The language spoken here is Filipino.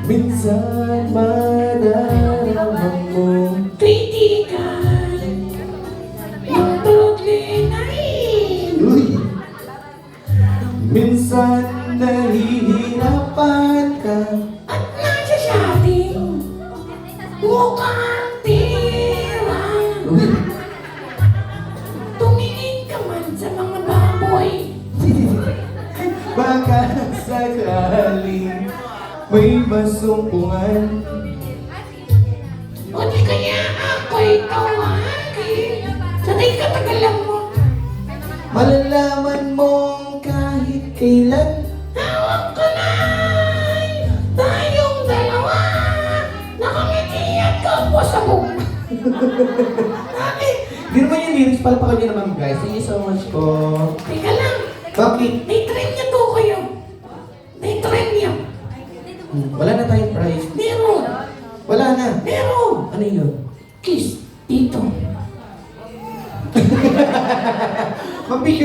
Minsan madarama mo kritikan yung problemahin. Uy! Minsan nahihirapan ka At nasasabing mukhang tira. Uy! Tumingin ka man sa mga baboy. Baka sakaling may masumpungan O di kaya ako'y tawagin. Sanay katagalan mo. Malalaman mong kahit kailan Tawag ko na'y tayong dalawa. Nakangiti at kapwa sa buka. Di naman yung lyrics, palpakan nyo naman guys. Thank you so much po. Teka lang. Bakit? May trend niya to kayo. May trend niya. Wala na tayong prize. Meron. Wala na. Meron. Ano yun? Kiss. Dito. Mapicture